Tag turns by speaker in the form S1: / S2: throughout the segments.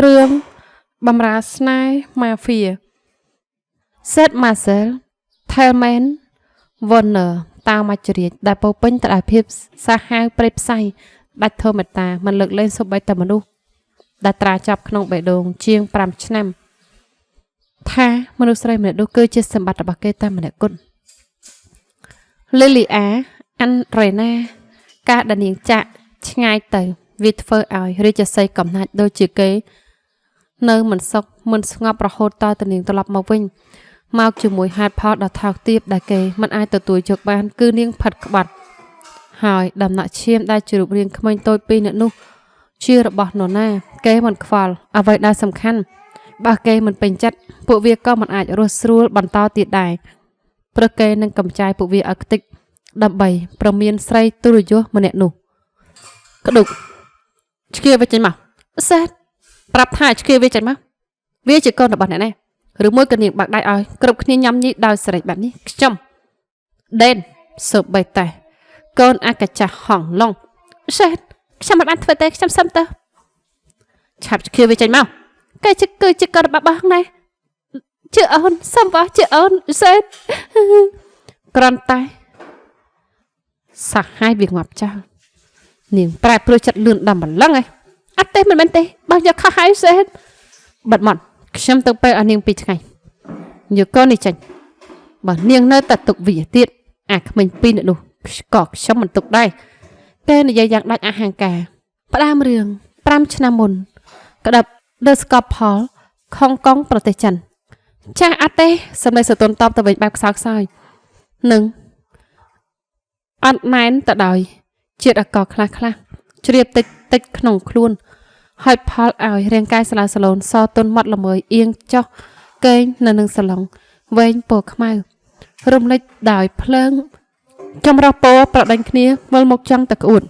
S1: រឿងបំរើស្នេហ៍ម៉ាហ្វៀ Seth Marcel Thelman Warner តាមមច្ចរាជដែលពោពេញទៅដោយភាពសាហាវព្រៃផ្សៃដាច់ធម្មតាមិនលើកលែងសូម្បីតែមនុស្សដែលត្រាចាប់ក្នុងបេះដូងជាង5ឆ្នាំថាមនុស្សស្រីម្នាក់នោះគឺជាសម្បត្តិរបស់គេតែម្នាក់គត់ Lilia Andrena ការដែលនាងចាក់ឆ្ងាយទៅវាធ្វើឲ្យរាជសីកំណាច់ដូចជាគេនៅមិនសុខមិនស្ងប់រហូតតទៅនាងត្រឡប់មកវិញមកជាមួយហេតុផលដ៏ថោកទាបដែលគេមិនអាចទទួលយកបានគឺនាងផិតក្បត់ហើយដំណាក់ឈាមដែលជារូបរាងក្មេងតូចពីរនាក់នោះជារបស់នរណាគេមិនខ្វល់អ្វីដែលសំខាន់បើគេមិនពេញចិត្តពួកវាក៏មិនអាចរស់ស្រួលបន្តទៀតដែរព្រោះគេនឹងកំចាយពួកវាឲ្យខ្ទេចដើម្បីប្រមានស្រីទុរយុម្នាក់នោះក្ដុកឆ្កៀវាចេញមកសេះប្រាប់ថាឆ្កៀវាចេញមកវាជាកូនរបស់អ្នកណាឬមួយក៏នាងបាក់ដៃឲ្យគ្រប់គ្នាញ៉ាំញីដោយសេរីបែបនេះខ្ញុំដេនសូបៃតែកូនអាកាចាស់ហងឡុងសេះខ្ញុំមិនបានធ្វើទេខ្ញុំសុំទៅឆាប់ឆ្កៀវាចេញមកគេគឺជាកូនរបស់បងណាជឿអូនសុំបោះជឿអូនសេះក្រន់តែសាហាយវាងាប់ចោលនាងប្រែប្រួលចិត្តលឿនដល់ម្លឹងឯងអត់ទេមិនមែនទេបើយកខុសហើយសេះបាត់មកខ្ញុំទៅពេលឲ្យនាង2ថ្ងៃយកកូននេះចេញបើនាងនៅតែទុកវាទៀតអាក្មេង2នាក់នោះក៏ខ្ញុំមិនទុកដែរតែនិយាយយ៉ាងដាច់អហង្ការផ្ដើមរឿង5ឆ្នាំមុនក្តាប់ The Scalpel ខុងកុងប្រទេសចិនចាស់អត់ទេសម្លេងសតុនតបទៅវិញបែបខ្សោយខ្សោយនឹងអត់ណែនទៅដោយជាតិអកខ្លះជ្រាបតិចក្នុងខ្លួនហើយផលឲ្យរាងកាយស្លាវស្លូនសទន់មាត់ល្មើយអៀងចុះកេងនៅនឹងសឡុងវែងពណ៌ខ្មៅរំលេចដោយភ្លើងចម្រោះពណ៌ប្រដេញគ្នាវិលមកចង់តែក្អួត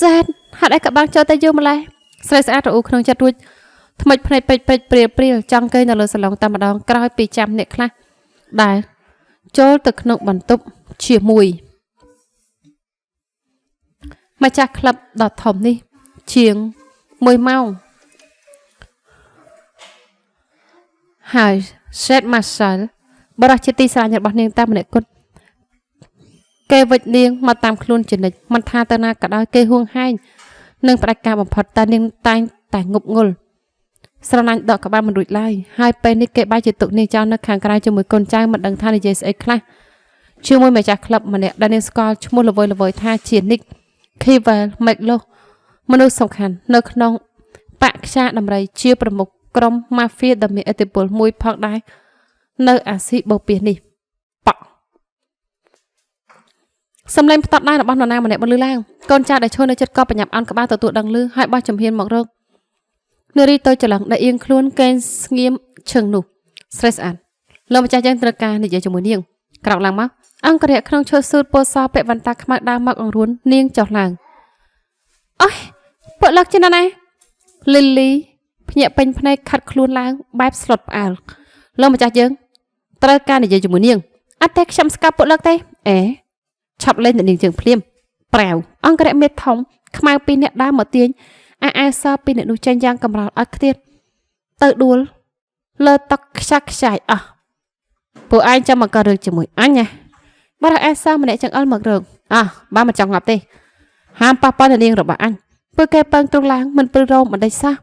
S1: សែនហេតុអីក៏បានចូលទៅយូរម្ល៉េះស្រីស្អាតរអ៊ូក្នុងចិត្តរួចថ្មិចភ្នែកពេចព្រាលចង់កេងនៅលើសឡុងតែម្ដងក្រោយពីចាំអ្នកខ្លះដែលចូលទៅក្នុងបន្ទប់ជាមួយម្ចាស់ក្លឹបដ៏ធំនេះជាង1ម៉ោងហើយ Seth Marcel បរិះជាទីស្រឡាញ់របស់នាងតាមម្នាក់គត់គេវិចនាងមកតាមខ្លួនជានិច្ចមិនថាទៅណាក៏ដោយគេហួងហែងនិងផ្ដាច់ការបំផុតតែនាងតែងតែងប់ងល់ស្រឡាញ់ដកក្បាលមិនរួចឡើយហើយពេលនេះគេបែរជាទុកនាងចោលនៅខាងក្រៅជាមួយកូនចៅមិនដឹងថានិយាយស្អីខ្លះជាមួយម្ចាស់ក្លឹបម្នាក់ដែលនាងស្គាល់ឈ្មោះល្វើយថាជា Nick Kivel Mclo មនុស្សសំខាន់នៅក្នុងបកខ្យាដំរីជាប្រមុខក្រុមម៉ាហ្វៀដ៏មានឥទ្ធិពលមួយផងដែរនៅអាស៊ីបូព៌ានេះប៉សំឡេងផ្ទាត់ដៃរបស់នរណាម្នាក់បន្លឺឡើងកូនចៅដែលឈរនៅជិតក៏បញ្ញាប់អន់ក្បាលទទួលដឹងឮហើយបោះចំហៀនមករកនារីតូចច្រឡឹងដែលអៀងខ្លួនកេងស្ងៀមឈឹងនោះស្រីស្អាតលោកម្ចាស់យើងត្រូវការនិយាយជាមួយនាងក្រោកឡើងមកអង្គរៈក្នុងឈុតស៊ូតពោសពាក់វ៉ាន់តាខ្មៅដើរមកអង្រួននាងចុះឡើងអើយពួកលោកជាណា Lily ភ្ញាក់ពេញភ្នែកខាត់ខ្លួនឡើងបែបស្លុតផ្អើលលោកម្ចាស់យើងត្រូវការនិយាយជាមួយនាងអត់ទេខ្ញុំស្កាប់ពួកលោកទេអេឆាប់លេងនាងជើងភ្លាមប្រាវអង្គរៈមេធំខ្មៅ2នាក់ដើរមកទាញអាស2នាក់នោះចេញយ៉ាងកំរោលអត់ខ្ទៀតទៅដួលលើតុខ្ចាស់ខ្ចាយអស់ពួកឯងចាំមកក៏រឿងជាមួយអញណាបើអាសម្នាក់ចង្អុលមករកបើមិនចង់ងាប់ទេហាមប៉ះពាល់នាងរបស់អញពួកគេពឹងទ្រង់ឡើងមិនព្រឺរោមបណ្ដេញសោះ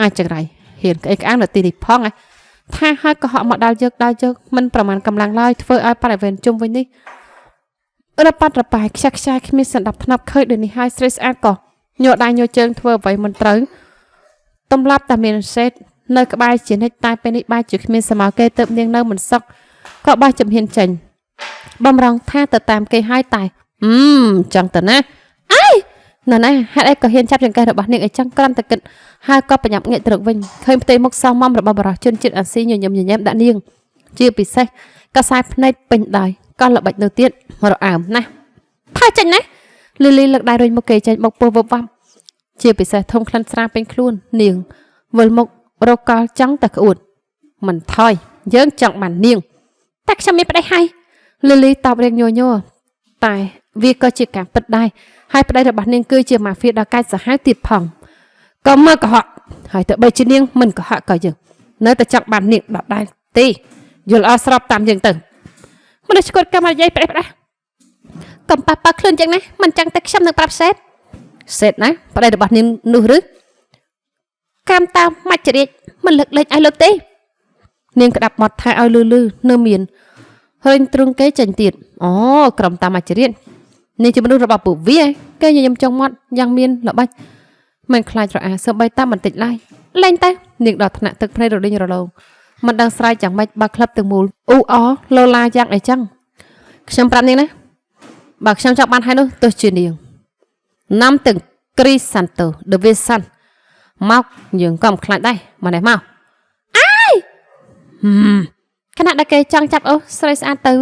S1: អាចចង្រៃហ៊ានក្អេកក្អាងនៅទីនេះផងថាហើយកុហកមកដល់យកមិនប្រមាណកម្លាំងឡើយធ្វើឲ្យបរិវេណជុំវិញនេះរប៉ាត់រប៉ាយខ្ចាស់ខ្ចាយគ្មានសណ្ដាប់ធ្នាប់ឃើញដូចនេះហើយស្រីស្អាតក៏ញ័រដៃញ័រជើងធ្វើអ្វីមិនត្រូវទំលាប់តែមានសេតនៅក្បែរជានិច្ចតែពេលនេះបែរជាគ្មានសមោគេទៅនាងនៅមិនសុខក៏បោះចំហៀនចេញបំរងថាទៅតាមគេហើយតែចង់ទៅណាអីណាហេតុអីក៏ហ៊ានចាប់ចង្កេះរបស់នាងអីចឹងក្រាន់តែគិតហើយក៏ប្រញាប់ងាកទៅរកវិញឃើញផ្ទៃមុខសោមមរបស់បរិះជនជាតិអាស៊ីញញឹមដាក់នាងជាពិសេសកសែភ្នែកពេញដោយក៏ល្បិចនៅទៀតរអើមណាស់ផើចេញណាលីលីលើកដៃរុញមកគេចេញមកពោះវឹបវ៉ាប់ជាពិសេសធំក្លិនស្រាពេញខ្លួននាងវិលមករកកលចង់តែក្អួតមិនថយយើងចង់បាននាងតែខ្ញុំមានប្តីហើយលីលីតបរៀងញ័រតែវាក៏ជាការពិតដែរហើយប្តីរបស់នាងគឺជាម៉ាហ្វៀដ៏កាចសាហាវទៀតផង ក៏មកកុហកហើយទៅបីជានាងមិនកុហកក៏យើងនៅតែចង់បាននាងដដែលទេយល់អត់ស្របតាមយើងទៅមនុស្សឈួតកម្មនិយាយប្រេះផ្ដាស់កំប៉ះប៉ះខ្លួនចឹងណាមិនចឹងតែខ្ញុំនឹងប្រាប់សេតណាប្តីរបស់នាងនោះឬកម្មតាមមច្ចរាជមិនលើកលែងឲ្យលោកទេនាងក្តាប់មាត់ថាឲ្យលឺនៅមានហេញទ្រង់គេចាញ់ទៀតអូក្រុមតាមមច្ចរាជនេះជាមនុស្សរបស់ពួកវាគេញញឹមចុងមាត់យ៉ាងមានល្បិចមិនខ្លាចរអាសម្បីតាមបន្តិចឡើយលែងទៅនាងដល់ថ្នាក់ទឹកភ្នែករដេញរលោងមិនដឹងស្រ័យយ៉ាងម៉េចបើក្លឹបទាំងមូលអ៊ូអឡូឡាយ៉ាងអីចឹងខ្ញុំប្រាប់នាងណាបើខ្ញុំចង់បានហើយនោះទោះជានាងនាំទាំងគ្រីសាន់តូដឺវីសាន់មកយើងក៏មិនខ្លាចដែរមកនេះមកអាយខណៈដែលគេចង់ចាប់អូស្រីស្អាតទៅ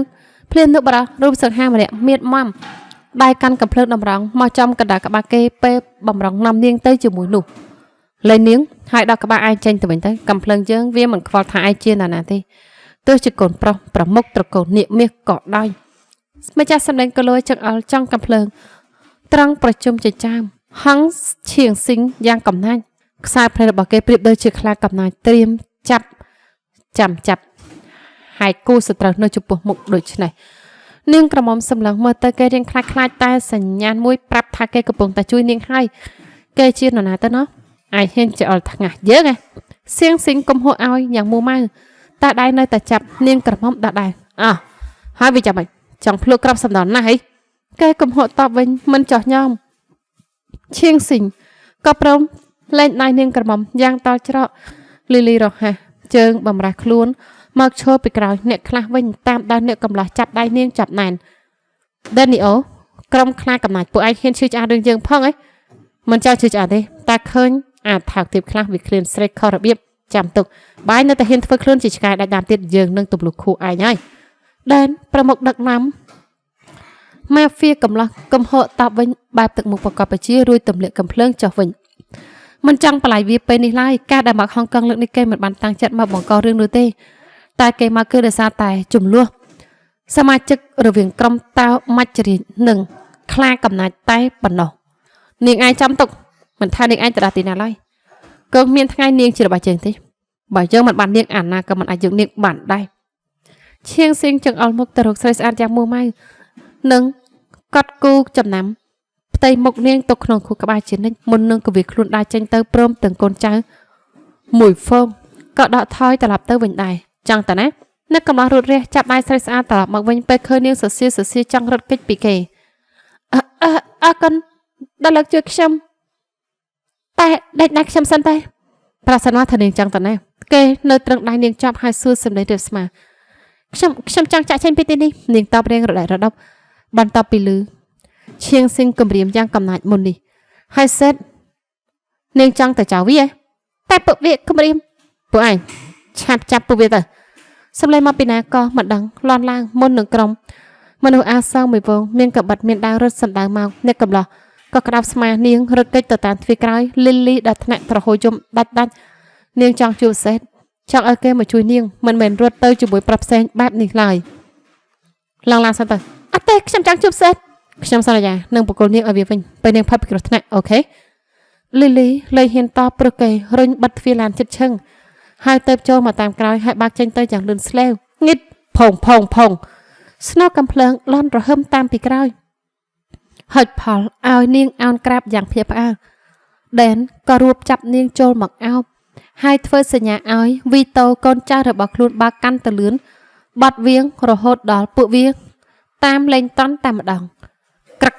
S1: ភ្លាមនឹកបរោះរូបសង្ហាម្នាក់មៀតម៉ំដៃកាន់កំភ្លើងតម្រង់មកចំកណ្ដាលក្បាលគេពេលបំរុងនាំនាងទៅជាមួយនោះលេនាងហើយដល់ក្បាលឯងចេញទៅវិញទៅកំភ្លើងយើងវាមិនខ្វល់ថាឯងជានរណាទេទោះជាកូនប្រុសប្រមុខត្រកូលនាគមាសក៏ដោយម្ចាស់សម្លេងក៏លួយចង្អុលចង់កំភ្លើងត្រង់ប្រជុំចិញ្ចាមហង្សឈៀងស៊ីងយ៉ាងកំណាញ់ខ្សែភ្នែករបស់គេប្រៀបដូចជាខ្លាកំណាញ់ត្រៀមចាប់ហើយគូសត្រូវនៅចំពោះមុខដូចនេះនាងក្រមុំសម្លឹងមើលទៅគេរៀងខ្លាចតែសញ្ញាណមួយប្រាប់ថាគេកំពុងតែជួយនាងហើយគេជានរណាទៅណោះឯងហ៊ានចោលថ្ងាស់យើងសៀងស៊ីងកុំហួសឲ្យយ៉ាងមួម៉ៅតែដៃនៅតែចាប់នាងក្រមុំដដែលហើយវាចាំមិនចង់ភ្លុកក្របសម្ដនណាស់ហីគេកំហុតតបវិញមិនចោះញោមឈៀងស៊ីងក៏ព្រមលែងដៃនាងក្រមុំយ៉ាងតច្រកលីលីរហ័សជើងបំរះខ្លួនមកឈរពីក្រោយអ្នកខ្លះវិញតាមដានអ្នកកំឡោះចាប់ដៃនាងចាប់ណែនដានីអូក្រុមខ្លាកំណាចពួកឯងហ៊ានឈឺឆ្អាតរឿងយើងផងមិនចង់ឈឺឆ្អាតទេតែឃើញអាចថោកទាបខ្លះវាឃ្លានស្រេកខុសរបៀបចាំទុកបាយនៅតែហ៊ានធ្វើខ្លួនជាឆ្កែដាច់ដាមទៀតយើងនឹងទម្លុះខួរឯងហើយដែនប្រមុខដឹកនាំម៉ាហ្វៀកំឡោះកំហកតបវិញបែបទឹកមុខប្រកបបជារួយទម្លាក់កំភ្លើងចុះវិញមិនចង់បលាយវាពេលនេះឡើយការដែលមកហុងកុងលើកនេះគេមិនបានតាំងចិត្តមកបង្ករឿងនោះទេតែគេមកគឺដោយសារតែចំនួនសមាជិករវាងក្រុមតៅមច្ចរាជនិងខ្លាកំណាចតែប៉ុណ្ណោះនាងឯងចាំទុកមិនថានាងឯងទៅដល់ទីណាឡើយក៏មានថ្ងៃនាងជារបស់យើងទេបើយើងមិនបាននាងអាណាក៏មិនអាចយកនាងបានដែរឈៀងស៊ីងចង្អុលមុខទៅរកស្រីស្អាតយ៉ាងមួម៉ៅនិងកត់គូចំណាំផ្ទៃមុខនាងទៅក្នុងខួរក្បាលជានិច្ចមុននឹងគវាខ្លួនដើរចេញទៅព្រមទាំងកូនចៅមួយហ្វូងក៏ដកថយត្រឡប់ទៅវិញដែរចង់តាណានឹកកំឡោះរត់រះចាប់ដៃស្រីស្អាតត្រឡប់មកវិញពេលឃើញនាងសសៀចង់រត់គេចពីគេអរគុណដល់លើកជួយខ្ញុំតែដេកដៃខ្ញុំសិនតែប្រសិនមកថានាងចង់តាណាគេនៅត្រឹងដៃនាងចាប់ហើយសួរសម្លេងរៀបស្មាខ្ញុំចង់ចាក់ចេញពីទីនេះនាងតបរៀងរដែករដប់បន្ទាប់ពីលឺឈៀងស៊ីងគម្រាមយ៉ាងកំណាចមុននេះហើយសេតនាងចង់ទៅចៅវាតែពួកវាគម្រាមពួកឯងឆាប់ចាប់ពួកវាទៅសម្លេងមកពីណាក៏មិនដឹងលន់ឡើងមុននឹងក្រុមមនុស្សអាសងមួយវងមានកបិតមានដាវរត់សម្ដៅមកអ្នកកំឡោះក៏ក្តាប់ស្មានាងរត់គេចទៅតាមទ្វារក្រោយលីលីដល់ថ្នាក់ត្រហូយយំដាច់នាងចង់ជួបសេតចង់ឲ្យគេមកជួយនាងមិនមែនរត់ទៅជាមួយប្រាប់ផ្សេងបែបនេះឡើយឡើងសិនទៅអត់ទេខ្ញុំចង់ជួបសេតខ្ញុំសន្យានឹងបកគលនាងឲ្យវាវិញពេលនាងផាត់ពីគ្រោះថ្នាក់អូខេលីលីលែងហ៊ានតបព្រោះគេរុញបិទទ្វារឡានជិតឈឹងហើយទៅចូលមកតាមក្រោយហើយបាក់ចេញទៅយ៉ាងលឿនស្លេវងិតផុងស្នោកំភ្លើងលន់រហឹមតាមពីក្រោយហុចផលឲ្យនាងអោនក្រាបយ៉ាងភ័យផ្អើលដែនក៏រួបចាប់នាងចូលមកអោបហើយធ្វើសញ្ញាឲ្យវីតូកូនចៅរបស់ខ្លួនបាក់កាន់ទៅលឿនបាត់វៀងរហូតដល់ពួកវាតាមលេងតន់តែម្ដងក្រឹក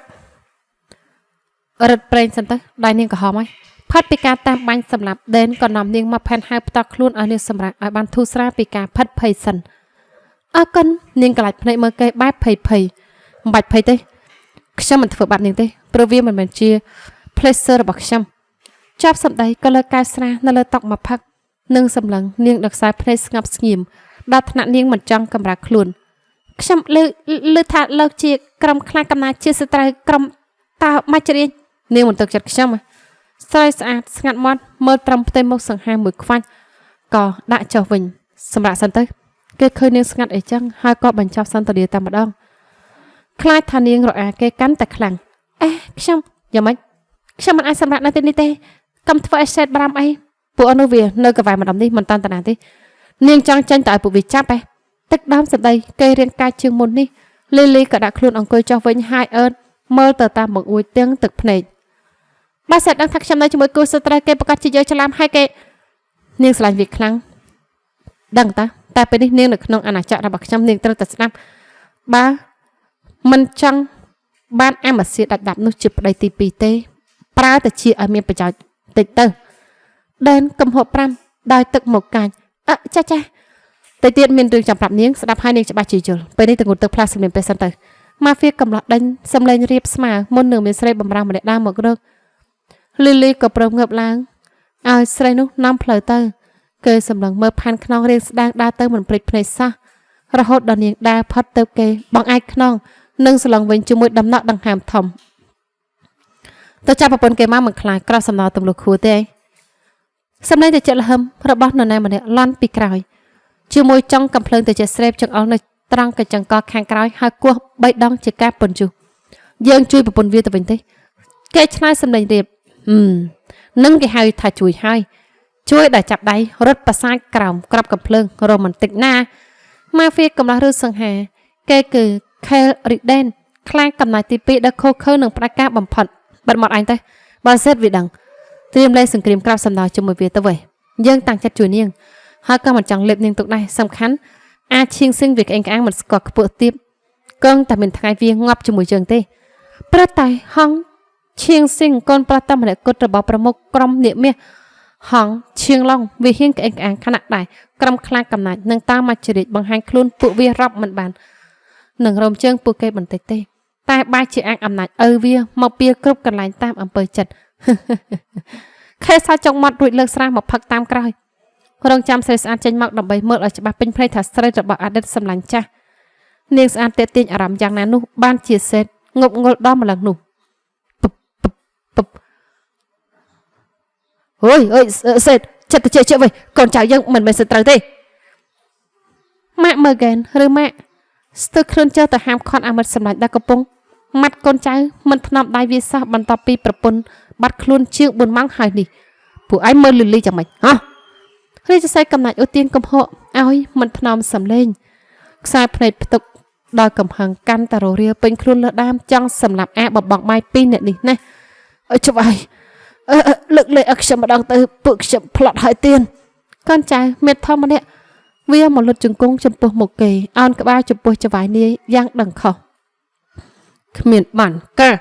S1: រត់ប្រេងសិនទៅដៃនាងក្រហមហើយផាត់ពីការតាមបាញ់សម្រាប់ដែនក៏នាំនាងមកផែនហៅផ្ទាល់ខ្លួនឲ្យនាងសម្រាប់ឲ្យបានធូរស្រាលពីការផិតភ័យសិនអើកិននាងក្លាច់ភ្នែកមើលគេបែបភ័យមិនបាច់ភ័យទេខ្ញុំមិនធ្វើបាបនាងទេព្រោះវាមិនមែនជា pleasure របស់ខ្ញុំចាប់សម្ដីក៏លើកកាយស្រានៅលើតុមកផឹកនិងសម្លឹងនាងដឹកខ្សែភ្នែកស្ងប់ស្ងៀមដល់ថ្នាក់នាងមិនចង់កម្រើកខ្លួនខ្ញុំលើថាលើកជាក្រុមខ្លាកំណាចជាសត្រូវក្រុមតើមច្ចរាជនាងមិនទឹកចិត្តខ្ញុំស្រីស្អាតស្ងាត់មាត់មើលត្រឹមផ្ទៃមុខសង្ហាមួយខ្វាច់ក៏ដាក់ចុះវិញសម្រាប់សិនទៅគេឃើញនាងស្ងាត់អីចឹងហើយក៏បញ្ចប់សន្ទនាតែម្ដងខ្លាចថានាងរអាគេកាន់តែខ្លាំងខ្ញុំយ៉ាងម៉េចខ្ញុំមិនអាចសម្រាប់នៅទីនេះទេ cầm phơi set bram ấy bộ anh về nơi cái vài mà đóng đi mình tan tàn nào đi niềng trong tranh tại bộ việc chắp ấy tức đám sập đây cây riêng ca chương môn đi Lily cả đã luôn ông coi cho với hai ơn mơ tờ ta một uống tiếng thực này ba set đang thắc trong đây cho mỗi cô sơ trai cây bạc chỉ giới cho làm hai cây niềng làm việc khăng đằng taไปนี่niềng được nông anh chọn ra bạc trong niềng tơ tật năm ba mình chăng ban em mà sẽ đặt đạp nút chụp đầy tì pì tê pra từ chia ở miền bắc chợ tịch tơ đến cầm hộp pram đòi tực một cành cha cha tây tiện miền đường chậm đạp niếng sẽ đạp hai niếng cho ba chỉ chửiไปนี่từ nguồn tơ plastic miền bắc tơ mà phía cầm lọt đánh xâm lên riệp mà môn nửa miền sài bầm rang mà để đa một đường Lily có prong ngập lang ai sài nút năm phơi tơ cây xâm lần mơ pan khong riêng đang đa tơ mình prịch prịch sa ra hốt đòn niếng đa phát tơ cây bằng ai khong nângสลังเวงจมูกดำหนักดังหามทอมตัวจับปนเกมาเหมือนคลายกราบสำนอตำรวจคูเตยสำเร็จจะเจริญระบอบนนายมันเนี่ยล้านปีกลายจมูกจ้องกำเพลิงแต่จะเสพจังเอาในตรังกับจังกอแข่งกลายหากลัวใบดองจะแก้ปนจูยังช่วยปนเวียตัวเป็นเตยแกชนะสำเร็จเรียบนึ่งแกให้ถ่ายช่วยให้ช่วยได้จับได้รถประสานกล่าวกราบกำเพลิงโรแมนติกหน้ามาเฟียกำลังรู้สังหาแกคือเคริเดนคลางกำนายตีปีได้โคเคอร์หนึ่งประกาศบำพัดบัดหมดอันเตะบาเซตวิดังเตรียมเลยสังเกตกราบสำนอจมูกเวียตะเวยยังต่างจัดจุยเนียงหากมันจังเล็บเนียงตกได้สำคัญอาเชียงซึ่งviệc anh ănมันสกอตเปิดtiếp cơnแต่เป็นทางเวียงงับจมูกเจิงเตะประไตห้องเชียงซึ่งก้นประตำมันกดระบอบประมุกกรมเนี่ยเมียห้องเชียงล่องวิเฮียงกับanhขนาดใดกรมคลางกำนายนั่งตามมาจริตบางแห่งคลุนปุเวียรับมันบานหนึ่งรมเชิงปูเกบันเตเต้แต่บายจีอังอำนาจเวียมาเปียกรุบกันหลายตามอำเภอจัดแค่ซาจงมัดรุ่ยเลิกสร้างมาพักตามกลายรองจำเสด็จอาจจะมักดำใบเมื่อเราจะมาเป็นเพลทัสเตอร์จะบอกอาเดสสำลังจ้าเนียงสารเตตินอารมณ์อย่างนั้นนุบ้านเจียเซตงบงดด้อมมาหลังนุปุ๊บเฮ้ยเสร็จจัดเจ๊ไว้ก่อนจ่ายยังเหมือนเป็นสตรีเต้แม่เมื่อแกนหรือแม่สตึกเคลื่อนเจอแต่หามคอนอามัดสำลักดากระปงมัดก้นใจมันถนอมได้วิสาบันต่อปีประปนบัดคลุนเชื่อบนมังหายนี่ผู้ไอ้เมื่อลิลี่จังไหมฮะเฮ้ยจะใส่กำนัดอุตินกำเหาะเอามันถนอมสำเร็จสายเพลทตกดอยกำหังกันแต่โรเรียเป็นคลุนละดามจังสำหรับแอบบอกไม้ปีเนี่ยนี่นะจะไปลึกเลยอักษรมาดังเตอปึกฉับพลอดหายเตียนก้อนใจเม็ดทอมมันเนี่ยเวียmột lượt chừng cung chấm bùa một kỳ ăn cả ba chấm bùa cho vài nia giang đằng khẩu miền bản cả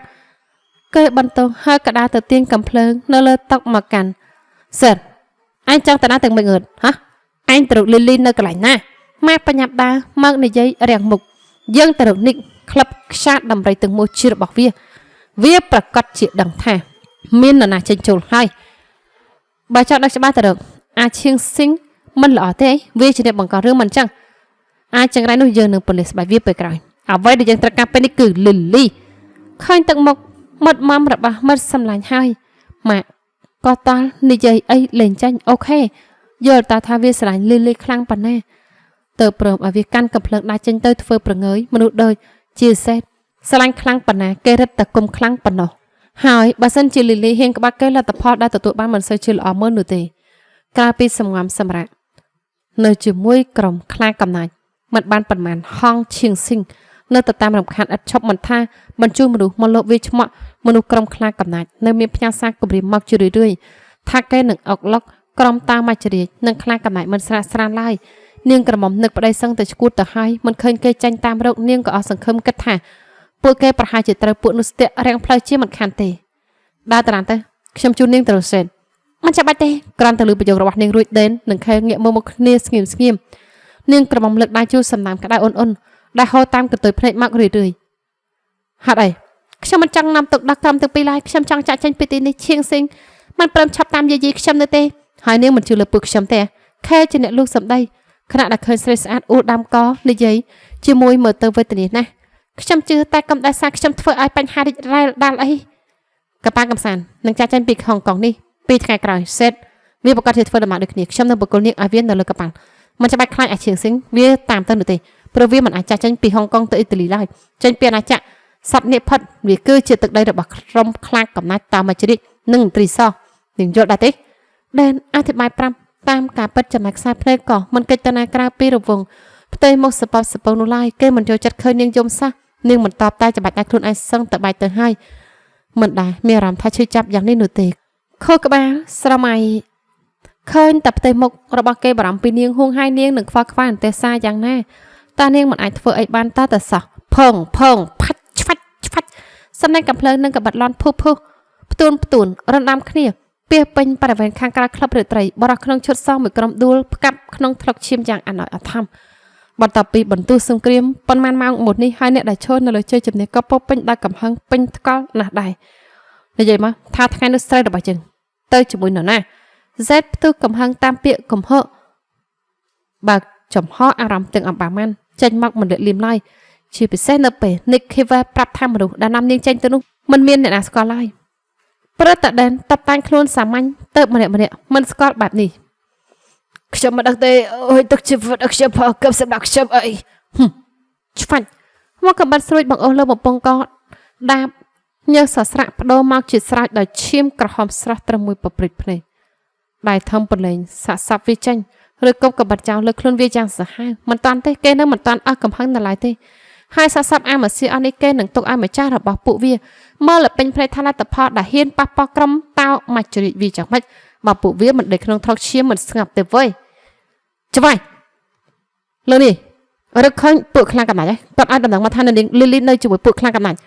S1: cây bắn tàu hai cả đa tự tiên cầm phơi nơ lơ tóc mà cằn sệt anh trong ta đã từng bệnh hả anh tự Lily nơi cái lạnh na mai pa nhập đa mang này giấy rèn mục dân tự nịnh club sát đầm rầy từng môi chia bọc víaประกอบจิตดังแท้miền là trên chùa hai bà chọn đây sẽ ba tự chiêng sinhมันหล่อเต้เวชเนี่ยบังการเรื่องมันจังอาจังไรนู้นยังหนึ่งปนิสบายเวียไปไกลเอาไว้เดี๋ยวยังตระการเป็นนี่คือลิลลี่ข้าตั้งหมดมัมระบามัดสำลังให้มาก็ตาในใจไอ้เล่นจังโอเคเยอะตาทาเวสลายลิลลี่คลั่งปันแน่เติบเปิ่มเอาเวียกันกับเพลิงได้จังเตยเฟื่อเปลืองเงยมนุษย์โดยจีเซตสลายคลั่งปันแน่เกเรตตะกุมคลั่งปันเนาะหายบาสันจีลิลลี่เฮงกับบ้าเกลตะพอได้ตัวบ้านมันเซชิลอเมอร์นูเตกลายเป็นสมงามสำรักเนื้อจุ่มมวยกลมคลายกำนัยมันบานปันมันห้องเชียงซิงเนื้อตะตามรำคาญอัดชอบมันท่าบรรจุมนุษย์มโลวิชมะมนุษย์กลมคลายกำนัยเนื้อมีพญาซากกบริมักจุเรื่อยๆถ้าแกหนึ่งออกล็อกกลมตามาจริญนึ่งคลายกำนัยมันสระสระไล่เนียงกระหม่อมนึกประเดี๋ยวสังแต่กูแต่ให้มันเคยเกยจันตามโรคเนียงก็เอาสังคมกระถาปวดเกยประหารจิตตระปวดนุสเตะแรงพลายเชี่ยมันคันเตะดาตรานเตะชมจูเนียงตระเซนมันจะไปเตะกรันตะลือประโยคระหว่างเนียงรุ่ยเด่นหนึ่งเคยเงียบมุมเนียสกิมเนียงกระหม่อมเลือกได้ชูสำนามก็ได้อ่อนๆได้โฮตามกระตุยเพลย์มากเรื่อยๆหาไอ้ฉันมันจังนำตกดักทำตึกปีไล่ฉันจังจ่ายฉันไปตีในเชียงซิงมันเปิ่มชับตามยีฉันเนเตหายเนียงมันชื่อเลยปึกฉันแต่แค่จะเนี่ยลูกสำได้ขณะดักเคยเสด็จอาอูดำก้อในยีจีมวยเมื่อเติมเวทีนี้นะฉันชื่อแต่กำได้สักฉันเฟื่อไอ้ปัญหาได้ได้ไอ้กับปางกำสันหนังจ่ายฉันปีกของกองนี่ปีไกลไกลเซตวิบกติเฟื่อละมาดึกเนี่ยฉันต้องบุกคนนี้ไอเวียนเดินเลยกับปังมันจะไปคลายอาเชียงซิงเวียตามต้นหนึ่งตีเพราะเวียมันอาจจะจันปีฮ่องกงตัวอิตาลีได้จันเปียนอาจจะสับเนพัดเวียคือเจตตึกได้ระบาดรมคลางกับนัดตามมาจริตหนึ่งตรีซอ នាងយល់ដែរទេដែនអធិប្បាយប្រាប់តាមការពិតចំណែកខ្សែភ្នែកក៏មិនកិច្ចទៅណាក្រៅពីរវងផ្ទៃមកសពសពនោះឡើយគេមិនចូលចិត្តឃើញនាងយំសះនាងមិនតបតែច្បាច់ឲ្យខ្លួនឯងសឹងទៅបែកទៅហើយមិនដែរមានអារម្មណ៍ថាឈឺចាប់យ៉ាងនេះនោះទេខូក្បាលស្រមៃឃើញតែផ្ទៃមុខរបស់គេបារម្ភពីនាងហួងហើយនាងនឹងខ្វល់ខ្វាយអន្ទះសារយ៉ាងណាតើនាងមិនអាចធ្វើអីបានតើសោះផងផាច់ឆ្វាច់សំណាញ់កំភ្លើងនិងកបាត់លន់ភុផ្ទួនរំដាំគ្នាពាសពេញបរិវេណខាងក្រៅក្លឹបរាត្រីបរោះក្នុងឈុតសមួយក្រុមដួលផ្កាប់ក្នុងថ្លុកឈាមយ៉ាងអណោចអធមបន្ទាប់ពីបន្ទុះសង្គ្រាមប៉ុន្មានម៉ោងមុននេះហើយអ្នកដែលឈរនៅលើជ័យជំនះក៏ពោពេញដោយកំហឹងពេញថ្កល់ណាស់ដែរនិយាយមកថាថ្ងៃនោះស្រីរបស់យើងទៅជាមួយនរណាសេតផ្ទុះកំហឹងតាមពាក្យកំហកបើចំហអារម្មណ៍ទាំងអំបាម៉ាន់ចេញមកមិនលៀមឡើយជាពិសេសនៅពេល Nick Kiva ប្រាប់ថាមនុស្សដែលនាំនាងចេញទៅនោះមិនមានអ្នកណាស្គាល់ឡើយព្រឹត្តតែដែនតបតាំងខ្លួនសាមញ្ញទៅម្នាក់មិនស្គាល់បែបនេះខ្ញុំមិនដឹងទេអូយទឹកជីវិតខ្ញុំផកកឹបសម្រាប់ខ្ញុំអីឆ្វាច់មកកំបាត់ស្រួយបង្អស់លើបំពង់កដាបញើសស្រៈបដូរមកជាស្រោចដោយឈាមក្រហមស្រស់ត្រឹមមួយប្រព្រឹត្តភ្នែកដៃធំប្រឡែងសាក់សាប់វាចេញឬកុំកំបាត់ចោលលើខ្លួនវាយ៉ាងសាហាវមិនតាន់ទេគេនៅមិនតាន់អស់កំហឹងនៅឡើយទេហើយសាក់សាប់អាម៉ាស៊ីអស់នេះគេនឹងទុកឲ្យម្ចាស់របស់ពួកវាមើលលើពេញភ្នែកថាលទ្ធផលដែលហ៊ានប៉ះប៉ះក្រុមតោមច្ចរិតវាយ៉ាងម៉េចបើពួកវាមិនដេកក្នុងថុកឈាមមិនស្ងាប់ទេវើយច្បាយលើនេះរឹកឃើញពួកខ្លាំងកំណាច់គាត់ឲ្យដំណឹងមកថានាងលីលីនៅជាមួយពួកខ្លាំងកំណាច់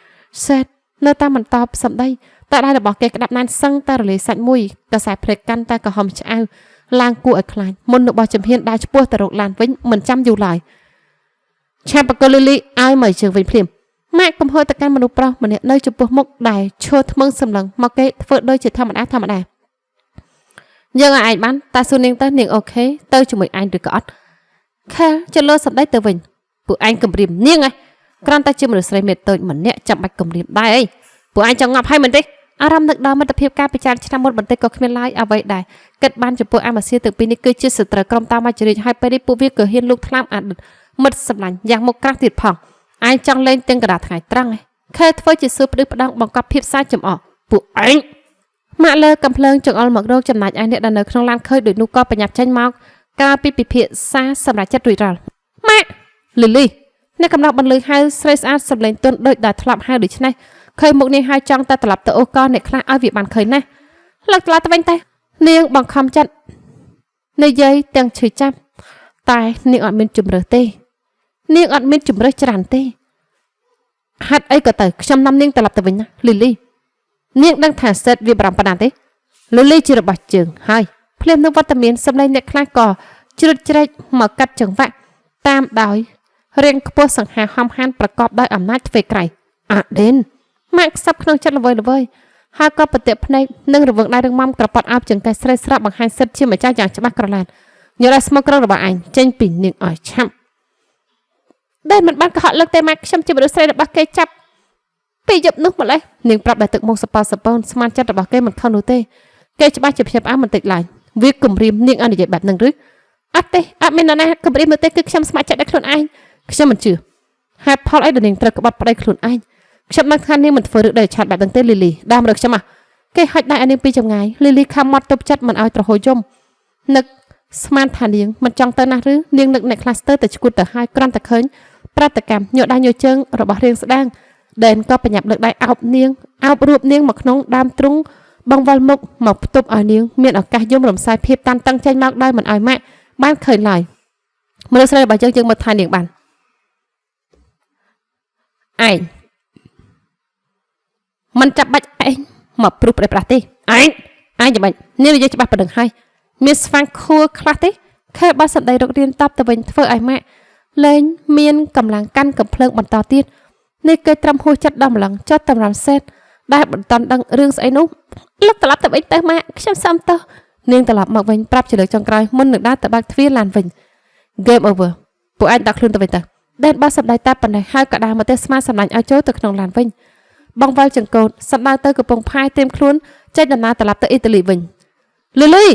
S1: សេតនៅតាមមិនតបសម្ដីតែដៃរបស់គេក្តាប់ណានសឹងតែរលាយសាច់មួយតែខ្សែភ្នែកកាន់តែក្រហមឆ្អៅឡើងគួរឲ្យខ្លាចមុនរបស់ចំហៀនដើរឆ្ពោះទៅរកឡានវិញមិនចាំយូរឡើយឆាបកលីលីឲ្យមកជើងវិញភ្លាមម៉ាក់កំហុសទៅកាន់មនុស្សប្រុសម្នាក់នៅចំពោះមុខដែលឈរថ្មឹងសម្លឹងមកគេធ្វើដូចជាធម្មតាយើងឲ្យឯងបានតែសួរនាងទៅនាងអូខេទៅជាមួយឯងឬក៏អត់ខែចលើសម្ដីទៅវិញពួកឯងគំរាមនាងឯងគ្រាន់តែជាមនុស្សស្រីមេតូចម្នាក់ចាំបាច់គំរាមដែរអីពួកឯងចង់ងាប់ហើយមិនទេអារម្មណ៍នឹកដល់មិត្តភាពការពិចារណាឆ្នាំមុនបន្តិចក៏គ្មានឡើយអ្វីដែរគិតបានចំពោះអាម៉ាស៊ីទាំងពីរនេះគឺជាសត្រូវក្រុមតាមមច្ចរិតហើយពេលនេះពួកវាក៏ហ៊ានលូកថ្លើមអាមិត្តសម្លាញ់យ៉ាងមុខក្រាស់ទៀតផងឯងចង់លេងទាំងកណ្ដាលថ្ងៃត្រង់ឯងខែធ្វើជាសួរផ្ដឹផ្ដងបង្កប់ភាពសាចំអកពួកឯងម៉ាក់លើកំភ្លើងចង្អុលមករកចំណាច់ឯអ្នកដែលនៅក្នុងឡានឃើញដូចនោះក៏បញ្ញាប់ចេញមកកាលពីពិភាក្សាសម្រាប់ចិត្តរួចរាល់ម៉ាក់លីលីអ្នកកំណត់បន្លឺហៅស្រីស្អាតសម្លេងទន់ដូចដែលធ្លាប់ហៅដូច្នេះឃើញមុខនេះហើយចង់តែត្រឡប់ទៅអូសកអ្នកខ្លះឲ្យវាបានឃើញណាលើកថ្លាទៅវិញតែនាងបង្ខំចិត្តនិយាយទាំងឈឺចាប់តែនាងអត់មានជំរើសទេនាងអត់មានជំរើសច្រើនទេហាត់អីក៏ទៅខ្ញុំនាំនាងត្រឡប់ទៅវិញណាលីលីនាងដឹងថាសេតវាបារម្ភប៉ុណ្ណាទេលីលីជារបស់ជើងហើយភ្លាមនឹងវត្តមានសម្លេងអ្នកខ្លះក៏ជ្រុតជ្រែកមកកាត់ចង្វាក់តាមដោយរៀងខ្ពស់សង្ហាហំហានប្រកបដោយអំណាចទ្វេក្រៃអាដេនម៉ាក់ខ្សឹបក្នុងចិត្តល្វើយហើយក៏ប្រតិភ្នែកនឹងរវឹងដៃរឹងមាំក្រប៉ាត់អោបចង្កេះស្រីស្រាប់បង្ហាញសិទ្ធជាម្ចាស់យ៉ាងច្បាស់ក្រឡានញរ៉ាស្មោក្ររបស់ឯងចេញពីនាងឲ្យឆាប់ដែលមិនបានកុហកលើកតែម៉ាក់ខ្ញុំជាមនុស្សស្រីរបស់គេចាប់ពីយប់នោះម្លេះនាងប្រាប់តែទឹកមុខសប៉សប៉ូនស្មានចិត្តរបស់គេមិនខុសនោះទេគេច្បាស់ជាភ្ញាក់ផ្អើលបន្តិចឡើយវាគំរាមនាងអនិយាយបែបហ្នឹងឬអត់ទេអត់មាននរណាគំរាមនោះទេគឺខ្ញុំស្ម័គ្រចិត្តដល់ខ្លួនឯងខ្ញុំមិនជឿហេតុផលអីដែលនាងត្រូវក្បត់ប្តីខ្លួនឯងខ្ញុំនឹងថានាងមិនធ្វើរឿងដែលឆាត់បែបហ្នឹងទេលីលីដើមរកខ្ញុំគេហាច់ដៃនាងពីចម្ងាយលីលីខំមាត់ទប់ចិត្តមិនឲ្យត្រហូយយំនឹកស្មានថានាងមិនចង់ទៅណាស់ឬនាងនឹកអ្នកខ្លះស្ទើរតែឈួតទៅហើយគ្រាន់តែឃើញប្រតិកម្មញ័រដៃញ័រជើងរបស់រៀងស្ដាងដែនក៏បញ្ញាប់លើកដៃអោបរូបនាងមកក្នុងដើមទ្រូងបងវល់មុខមកផ្ទប់ឲ្យនាងមានឱកាសយំរំសាយភាពតានតឹងចេញមកដោយមិនឲ្យម៉ាក់បានឃើញឡើយមនុស្សស្រីរបស់យើងមើលថានាងបានឯងមិនចាប់បាច់ឯងមកព្រុសប្រេះប្រាស់ទេឯងចាំបាច់នាងនិយាយច្បាស់ប៉ុណ្្នឹងហើយមានស្វាងខួរខ្លះទេខែបាត់សម្ដីរករៀនតបទៅវិញធ្វើឲ្យម៉ាក់លែងមានកម្លាំងកាន់កំភ្លើងបន្តទៀតនេះគេត្រឹមហួសចិត្តដល់ម្លឹងចត់តម្រាំសេតដែលមិនតាន់ដឹងរឿងស្អីនោះលឹកត្រឡប់ទៅវិញទៅម៉ាក់ខ្ញុំសុំទៅនាងត្រឡប់មកវិញប្រាប់ជាលើកចុងក្រោយមុននឹងដើរទៅបើកទ្វារឡានវិញ Game over ពួកឯងដាក់ខ្លួនទៅវិញទៅដែនបាសសម្ដែងតែប៉ុណ្ណេះហើយក៏ដើរមកទេស្មានសម្លាញ់ឲ្យចូលទៅក្នុងឡានវិញបងវល់ចង្កូតសម្ដៅទៅកំពង់ផាយត្រៀមខ្លួនចេញដំណើរត្រឡប់ទៅអ៊ីតាលីវិញលីលី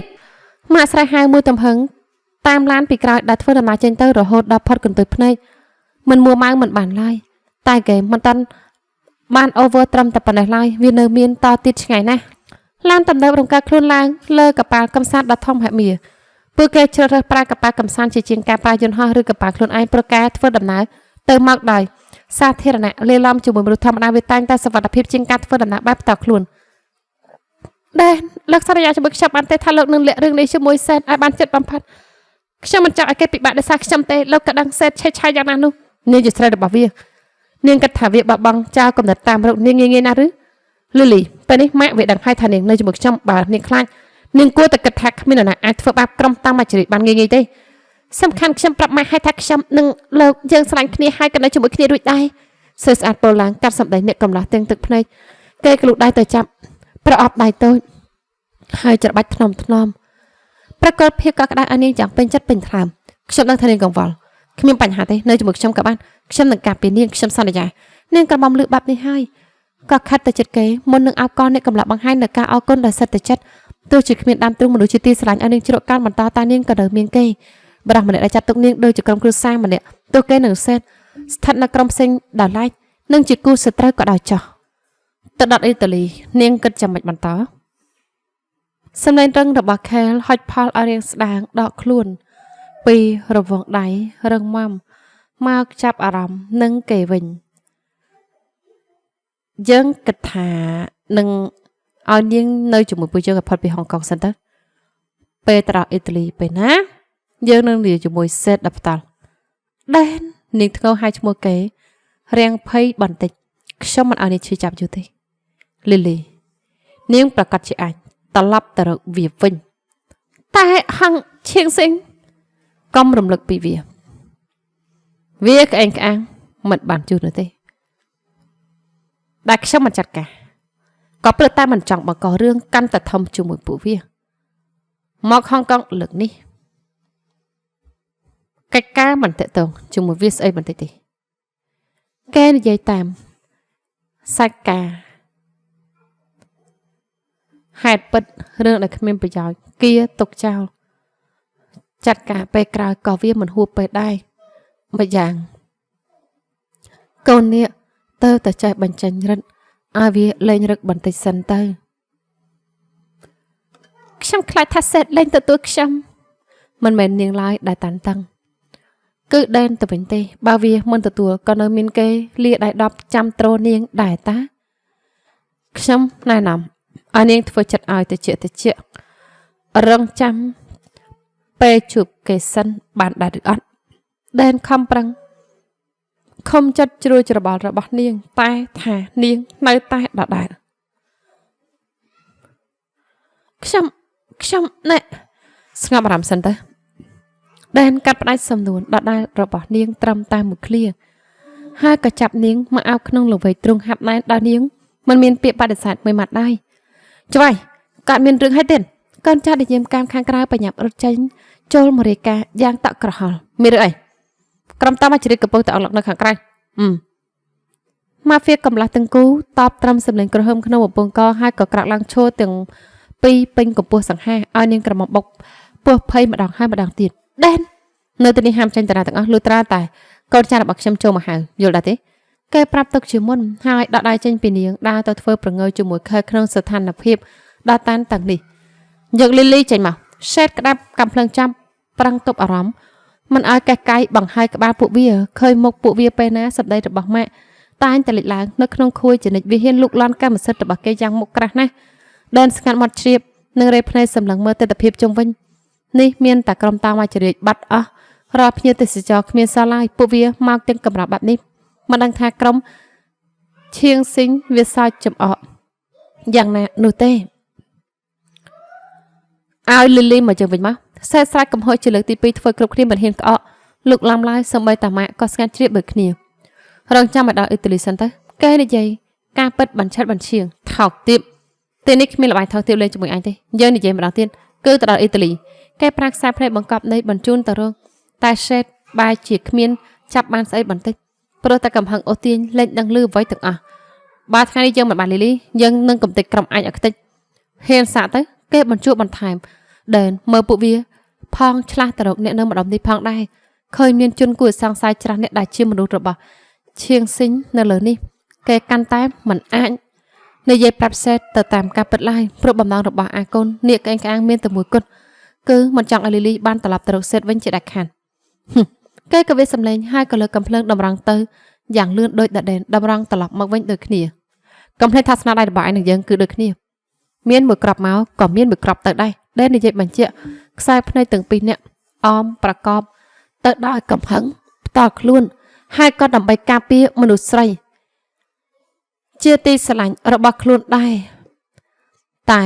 S1: ម៉ាក់ស្រែហៅមួយទំហឹងតាមឡានពីក្រោយដែលធ្វើដំណើរចេញទៅរហូតដល់ផុតកន្ទុយភ្នែកមិនមួម៉ៅមិនបានឡើយតែហ្គេមមិនតាន់បាន over ត្រឹមតែប៉ុណ្ណេះឡើយវានៅមានតទៀតឆ្ងាយណាស់ ឡានតំណើបរំការខ្លួនឡើងលើកប៉ាល់កំសាន្តដ៏ធំហិមាពួកគេជ្រើសរើសប្រើកប៉ាល់កំសាន្តជាជាងការប្រើយន្តហោះឬកប៉ាល់ខ្លួនឯងប្រការធ្វើដំណើរទៅមកដោយសាធារណៈលាយឡំជាមួយមនុស្សធម្មតាវាតែងតែសុវត្ថិភាពជាងការធ្វើដំណើរបែបផ្ទាល់ខ្លួនដែលលោកសន្យាជាមួយខ្ញុំបានទេថាលោកនឹងលាក់រឿងនេះជាមួយសេតឲ្យបានចិត្តបំផុតខ្ញុំមិនចង់ឲ្យគេពិបាកដោយសារខ្ញុំទេលោកក៏ដឹងសេតឆេះឆាយយ៉ាងណានោះនាងជាស្រីរបស់វានាងគិតថាវាបបងចោលកំណត់តាមរកនាងងាយណាស់ឬលីលីពេលនេះម៉ាក់វាដឹងហើយថានាងនៅជាមួយខ្ញុំបើនាងខ្លាចនាងគួរតែគិតថាគ្មាននរណាអាចធ្វើបាបក្រុមតាមអច្ឆរិយបានងាយៗទេសំខាន់ខ្ញុំប្រាប់ម៉ាក់ឲ្យថាខ្ញុំនឹងលោកយើងស្រឡាញ់គ្នាហើយក៏នៅជាមួយគ្នារួចដែរសើស្អាតពោលឡើងកាត់សម្ដីអ្នកកំឡោះទាំងទឹកភ្នែកគេក្លូតដៃទៅចាប់ប្រអប់ដៃតូចហើយច្របាច់ថ្នមប្រកបភាពកក់ក្ដៅឲ្យនាងយ៉ាងពេញចិត្តពេញថ្លើមខ្ញុំដឹងថានាងកង្វល់គ្មានបញ្ហាទេនៅជាមួយខ្ញុំក៏បានខ្ញុំនឹងការពារនាងខ្ញុំសន្យានាងក្រមុំលឺបាប់នេះហើយក៏ខិតទៅចិត្តគេមុននឹងអោបកនាងកំឡោះបង្ហាញនៅការអរគុណដល់សិទ្ធិចិត្តទោះជាគ្មានដើមទ្រូងមនុស្សជាទីស្រឡាញ់ឲ្យនាងជ្រកកានបន្តតែនាងក៏នៅមានគេបរិះម្នាក់ដែលចាត់ទុកនាងដូចជាក្រុមគ្រួសារម្នាក់ទោះគេនឹងសេតស្ថិតនៅក្រុមផ្សេងដល់ឡែកនឹងជាគូសត្រូវក៏ដោយចោះទៅដល់អ៊ីតាលីនាងគិតចាំមិនបន្តសម្លេងរឹងរបស់ខែលហុចផលឲ្យរៀងស្ដាងដកខ្លួនពីរវងដៃរឹងម៉ាំមកចាប់អារម្មណ៍នឹងគេវិញយើងគិតថានឹងឲ្យនាងនៅជាមួយពួកយើងឲ្យផុតពីហុងកុងសិនទៅពេលត្រឡប់អ៊ីតាលីពេលណាយើងនឹងនិយាយជាមួយសេតដល់ផ្ទាល់ដែននាងធ្ងោឲ្យឈ្មោះគេរាំងភ័យបន្តិចខ្ញុំមិនឲ្យនាងឈឺចាប់យូរទេលីលីនាងប្រកាសជាអាចត្រឡប់ទៅរកវាវិញតែហង្សឈៀងសិងកុំរំលឹកពីវាក្អេងក្អាងមិនបានជួសនោះទេដែលខ្ញុំមិនចាត់ការក៏ព្រឹកតែមិនចង់បង្ករឿងកាន់តែធំជាមួយពួកវាមកហុងកុងលើកនេះកិច្ចការមិនតេតងជាមួយវាស្អីបន្តិចទេគេនិយាយតាមសាច់ការហេតុពិតរឿងដែលគ្មានប្រយោជន៍គៀទុកចោលចាត់ការពេលក្រោយក៏វាមិនហួសពេលដែរម្យ៉ាងកូននេះទៅតែចេះបញ្ចេញរិទ្ធឲ្យវាលេងរឹកបន្តិចសិនទៅខ្ញុំខ្លាចថាសេតលេងទទួលខ្ញុំមិនមែននាងឡើយដែលតានតឹងគឺដែនទៅវិញទេបើវាមិនទទួលក៏នៅមានគេលាដៃ10ចាំត្រូនាងដែរតាខ្ញុំណែនាំឲ្យនាងធ្វើចិត្តឲ្យតិចរងចាំពេលជួបគេសិនបានដែរឬអត់ដែនខំប្រឹងខំចិត្តជ្រួយច្របល់របស់នាងតែថានាងនៅតែដដែលខ្ញុំណែស្ងប់អារម្មណ៍សិនទៅដែនកាត់ផ្ដាច់សំនួនដដែលរបស់នាងត្រឹមតែមួយឃ្លាហើយក៏ចាប់នាងមកអោបក្នុងល្វែងទ្រង់ហាប់ណែនដល់នាងមិនមានពាក្យបដិសេធមួយម៉ាត់ដែរច្បាយកើតមានរឿងហើយទៀតកូនចាស់ដែលយាមកាមខាងក្រៅបញ្ញាប់រត់ចេញចូលមរាកាយ៉ាងតក់ក្រហល់មានរឿងអីក្រុមតាមអច្ឆរិយកំពុងតែអង្លក់នៅខាងក្រៅម៉ាហ្វៀកំឡះទាំងគូតបត្រឹមសម្លេងក្រហមក្នុងបំពង់កហើយក៏ក្រាក់ឡើងឈរទាំងពីរពេញកម្ពស់សង្ហាឲ្យនាងក្រមុំបុកពោះភ័យម្ដងហើយម្ដងទៀតដែននៅទីនេះហាមចាញ់តារាទាំងអស់លុះត្រាតែកូនចាស់របស់ខ្ញុំចូលមកហៅយល់ដែរទេគេប្រាប់ទុកជាមុនហើយដកដៃចេញពីនាងដើរទៅធ្វើប្រងើជាមួយខែក្នុងស្ថានភាពដ៏តានតឹងនេះយកលីលីចេញមកឆេតក្តាប់កំភ្លើងចាំប្រឹងទប់អារម្មណ៍មិនឲ្យកេះកាយបង្ហើយក្បាលពួកវាឃើញមុខពួកវាពេលណាសម្ដីរបស់ម៉ាក់តែងតែលេចឡើងនៅក្នុងខួយចនិចវាហ៊ានលុកលាន់កម្មសិទ្ធិរបស់គេយ៉ាងមុខក្រាស់ណាស់ដែនស្ងាត់មាត់ជ្រាបនិងរេភ្នែកសម្លឹងមើលទិដ្ឋភាពជុំវិញនេះមានតែក្រុមតាមអាចារ្យបាត់អស់រាល់ភ្ញៀវទេសចរគ្មានសល់ឡើយពួកវាមកទាំងកម្រាស់បាត់នេះមិនដឹងថាក្រុមឈៀងស៊ីងវាសើចចំអកយ៉ាងណានោះទេឲ្យលីលីមកជើងវិញមកសេះស្រែកកំហុសជាលើកទី2ធ្វើគ្រប់គ្នាមិនហ៊ានក្អកលោកឡំឡើយសម្បីតាម៉ាក់ក៏ស្ងាត់ជ្រាបដូចគ្នារងចាំមកដល់អ៊ីតាលីសិនទៅគេនិយាយការពិតបញ្ឆិតបញ្ឈៀងថោកទាបទីនេះគ្មានលបាយថោកទាបលេងជាមួយអញទេយើងនិយាយម្ដងទៀតគឺទៅដល់អ៊ីតាលីគេប្រាក់ខ្សែភ្នែកបង្កប់នៃបញ្ជូនទៅរងតែឆេតបែរជាគ្មានចាប់បានស្អីបន្តិចព្រោះតែកំហឹងអូសទាញលេងដឹងលឺអ្វីទាំងអស់បើថ្ងៃនេះយើងមិនបានលីលីយើងនឹងកំទេចក្រុមអញឲ្យខ្ទេចហ៊ានសាក់ទៅគេបញ្ជួបបន្ថែមដែនមើលពួកវាផងឆ្លាស់ទៅរកអ្នកនៅម្ដុំនេះផងដែរឃើញមានជនគួរសង្ស័យច្រាស់អ្នកដែលជាមនុស្សរបស់ឈៀងស៊ីងនៅលើនេះគេកាន់តែមិនអាច និយាយប្រាប់សេតទៅតាមការពិតឡើយព្រោះបំណងរបស់អាកូននាគក្អេងក្អាងមានតែមួយគត់គឺមិនចង់ឲ្យលីលីបានត្រឡប់ទៅរកសេតវិញជាដាច់ខាតគេក៏វាសម្លេងហើយក៏លើកកំភ្លើងតម្រង់ទៅយ៉ាងលឿនដូចដដែលតម្រង់ត្រឡប់មកវិញដូចគ្នាកំភ្លេចថាស្នាដៃរបស់ឯងនឹងយើងគឺដូចគ្នាមានមួយក្របមកក៏មានមួយក្របទៅដែរដែលនិយាយបញ្ជាក់ខ្សែភ្នែកទាំងពីរនាក់អមប្រកបទៅដោយកំហឹងផ្ទាល់ខ្លួនហើយក៏ដើម្បីការពារមនុស្សស្រីជាទីស្រឡាញ់របស់ខ្លួនដែរតែ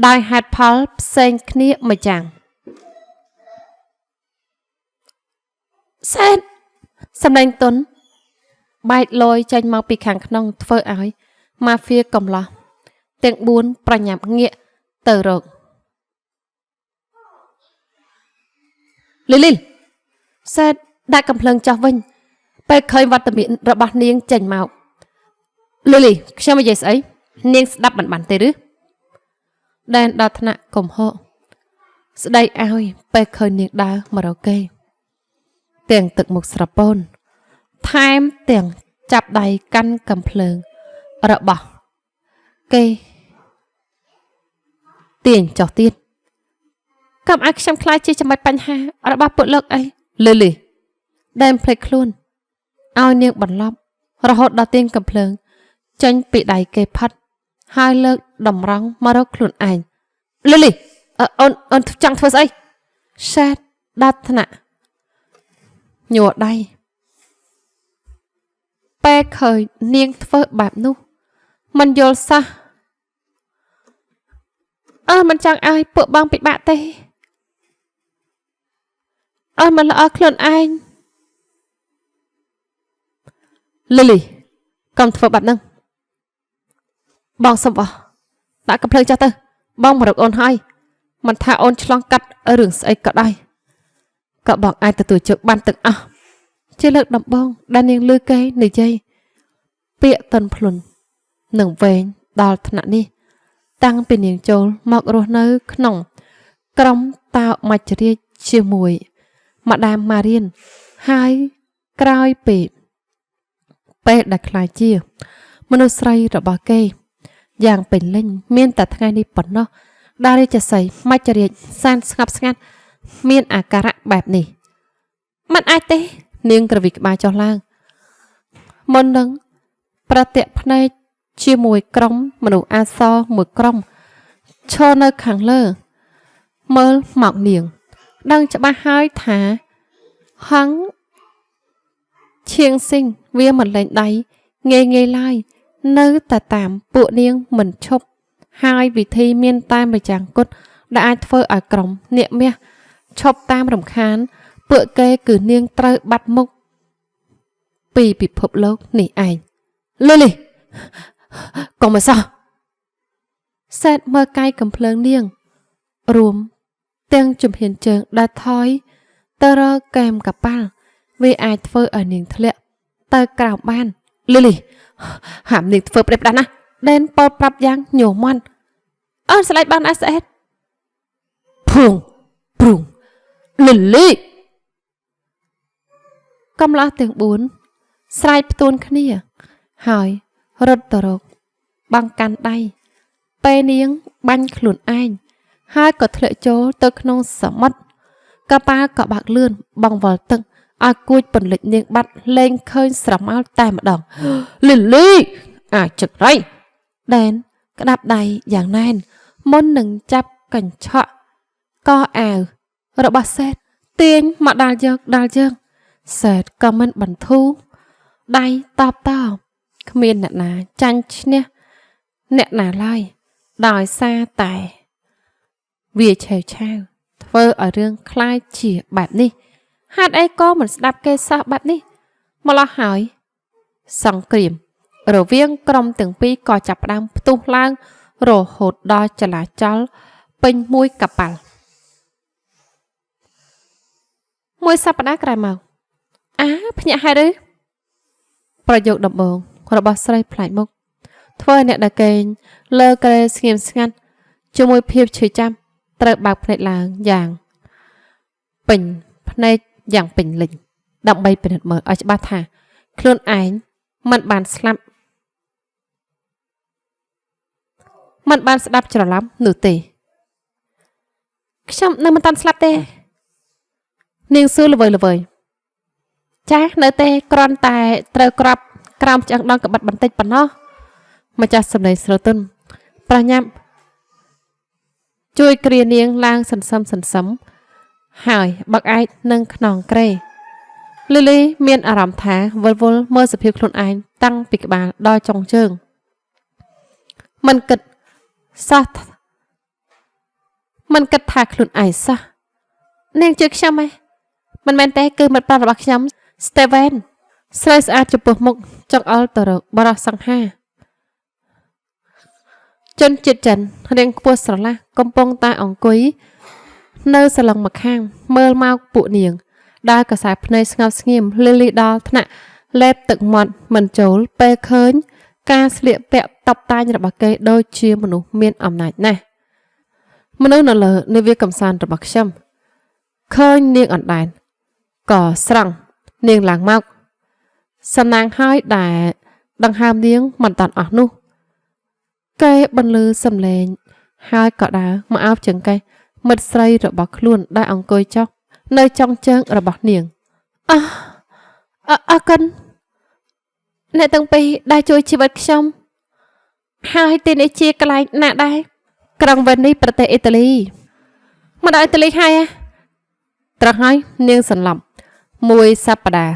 S1: ដោយហេតុផលផ្សេងគ្នាមួយយ៉ាងសេតសម្លេងទុនបែកលយចេញមកពីខាងក្នុងធ្វើឲ្យម៉ាហ្វៀកំឡោះទាំង4ប្រញាប់ងាកទៅរកលីលីសេតដាក់កំភ្លើងចោះវិញពេលឃើញវត្តមានរបស់នាងចេញមកលីលីខ្ញុំនិយាយស្អីនាងស្ដាប់មិនបានទេឬដែនដល់ថ្នាក់កំហកស្ដីឲ្យពេលឃើញនាងដើរមករកគេទាំងទឹកមុខស្រពោនថែមទាំងចាប់ដៃកាន់កំភ្លើងរបស់គេទាញចុះទៀតកុំឲ្យខ្ញុំខ្លាចជាចំណុចបញ្ហារបស់ពួកលោកអីលីលីដែលភ្លេចខ្លួនឲ្យនាងបន្លប់រហូតដល់ទាញកំភ្លើងចេញពីដៃគេផាត់ហើយលើកតម្រង់មករកខ្លួនឯងលីលីអូនចង់ធ្វើស្អីសែតដាត់ថ្នាក់ញ័រដៃពេលឃើញនាងធ្វើបែបនោះមិនយល់សោះមិនចង់ឲ្យពួកបងពិបាកទេមិនល្អខ្លួនឯងលីលីកុំធ្វើបែបហ្នឹងបងសុំអោះដាក់កំភ្លើងចាស់ទៅបងមករកអូនហើយមិនថាអូនឆ្លងកាត់រឿងស្អីក៏ដោយក៏បងអាចទទួលជោគបានទាំងអស់ជាលើកដំបូងដែលនាងលឺគេនិយាយពាក្យតន់ភ្លុននឹងវែងដល់ថ្នាក់នេះតាំងពីនាងចូលមករស់នៅក្នុងក្រុមតោមច្ចរាជជាមួយម៉ាដាមម៉ារៀនហើយក្រោយពេលដែលខ្លាចជាមនុស្សស្រីរបស់គេយ៉ាងពេញលេញមានតែថ្ងៃនេះប៉ុណ្ណោះដែលរាជសីមច្ចរាជសានស្ងប់ស្ងាត់មានអាការៈបែបនេះមិនអាចទេនាងក្រវីក្បាលចុះឡើងមុននឹងប្រតិភ្នែកជាមួយក្រុមមនុស្សអាសមួយក្រុមឈរនៅខាងលើមើលមកនាងដឹងច្បាស់ហើយថាហងឈៀងស៊ីងវាមិនលែងដៃងាយឡើយនៅតែតាមពួកនាងមិនឈប់ហើយវិធីមានតែម្យ៉ាងគត់ដែលអាចធ្វើឲ្យក្រុមនាគមាសឈប់តាមរំខានពួកគេគឺនាងត្រូវបាត់មុខពីពិភពលោកនេះឯងលីលីកុំមកសោះសែតមើលកាយកំភ្លើងនាងរួមទាំងជំហានជើងដែលថយទៅរកកែមកប៉ាល់វាអាចធ្វើឲ្យនាងធ្លាក់ទៅក្រោមបានលីលីហាមនាងធ្វើប្រេះផ្ដាស់ណាដែនប៉លប្រាប់យ៉ាងញោមន់អូនស្លេចបានអស្អេតភួងព្រុងលីលីកំឡោះទាំង4ស្រែកផ្ទួនគ្នាហើយរត់ទៅរកបាំងកាន់ដៃពេលនាងបាញ់ខ្លួនឯងហើយក៏ធ្លាក់ចូលទៅក្នុងសមុទ្រកប៉ាល់ក៏បាក់លឿនបងវល់ទឹកឲ្យគួចពន្លិចនាងបាត់លែងឃើញស្រមោលតែម្ដងលីលីអាចចរៃដែនក្តាប់ដៃយ៉ាងណែនមុននឹងចាប់កញ្ឆក់កអាវរបស់សេតទាញមកដាល់យើងសេតក៏មិនបន្ធូរដៃតបតគ្មានអ្នកណាចាញ់ឈ្នះអ្នកណាឡើយដោយសារតែវាឆេវឆាវធ្វើឲ្យរឿងคล้ายជាបែបនេះហេតុអីក៏មិនស្ដាប់គេសោះបែបនេះម្ល៉េះហើយសង្គ្រាមរវាងក្រុមទាំងពីរក៏ចាប់ផ្ដើមផ្ទុះឡើងរហូតដល់ចលាចលពេញមួយកប៉ាល់មួយសប្តាហ៍ក្រោយមកភ្ញាក់ហើយឬប្រយោគដំបូងរបស់ស្រីផ្លាច់មុខធ្វើអ្នកដកេងលើក្រែស្ងៀមស្ងាត់ជាមួយភាពឈឺចាប់ត្រូវបើកភ្នែកឡើងយ៉ាងពេញភ្នែកយ៉ាងពេញលេញដើម្បីពិនិត្យមើលឲ្យច្បាស់ថាខ្លួនឯងមិនបានស្លាប់ មិនបានស្ដាប់ច្រឡំនោះទេខ្ញុំនៅមិនតាន់ស្លាប់ទេនាងសួរល្វើយចាស់នៅទេគ្រាន់តែត្រូវក្របក្រោមឆ្អឹងដងក្បិតបន្តិចប៉ុណ្ណោះម្ចាស់សម្លេងស្រទន់ប្រញាប់ជួយគ្រានាងឡើងសន្សឹមហើយបើកឯកនឹងខ្នងក្រេលីលីមានអារម្មណ៍ថាវល់មើលសភាពខ្លួនឯងតាំងពីក្បាលដល់ចុងជើងមិនគិតថាខ្លួនឯងសោះនាងជឿខ្ញុំហ៎មិនមែនទេគឺមិត្តប្រាប់របស់ខ្ញុំ Steven ស្រីស្អាតចំពោះមុខចង្អុលទៅរកបរិសង្ហាជនជាតិចិនរៀងខ្ពស់ស្រឡះកំពុងតែអង្គុយនៅសឡឹងម្ខាងមើលមកពួកនាងដើរកសែភ្នែកស្ងប់ស្ងៀមលីលីដល់ថ្នាក់លេបទឹកមាត់មិនចូលពេលឃើញការស្លៀកពាក់តបតាញរបស់គេដូចជាមនុស្សមានអំណាចណាស់មនុស្សនៅលើនាវាកំសាន្តរបស់ខ្ញុំឃើញនាងអណ្ដែនក៏ស្រង់នាងឡើងមកសំណាងហើយដែលដង្ហើមនាងមិនតាន់អស់នោះគេបន្លឺសំឡេងហើយក៏ដើរមកអោបចង្កេះមិត្តស្រីរបស់ខ្លួនដែលអង្គុយចុះនៅចុងជើងរបស់នាងអរគុណអ្នកទាំងពីរដែលជួយជីវិតខ្ញុំហើយទីនេះជាកន្លែងណាដែរក្រុងវេនីសប្រទេសអ៊ីតាលីមកដល់អ៊ីតាលីហើយត្រង់ហើយនាងសន្លប់មួយសប្តាហ៍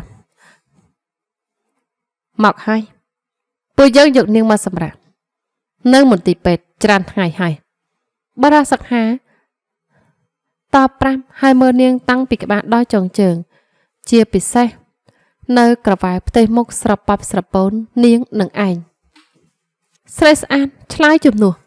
S1: មកហើយពួកយើងយកនាងមកសម្រាប់នៅមន្ទីរពេទ្យច្រើនថ្ងៃហើយបរិសង្ហាតបប្រាប់ហើយមើលនាងតាំងពីក្បាលដល់ចុងជើងជាពិសេសនៅក្រវ៉ែផ្ទៃមុខស្រប៉ាប់ស្រពោននាងនឹងឯងស្រីស្អាតឆ្លើយជំនួស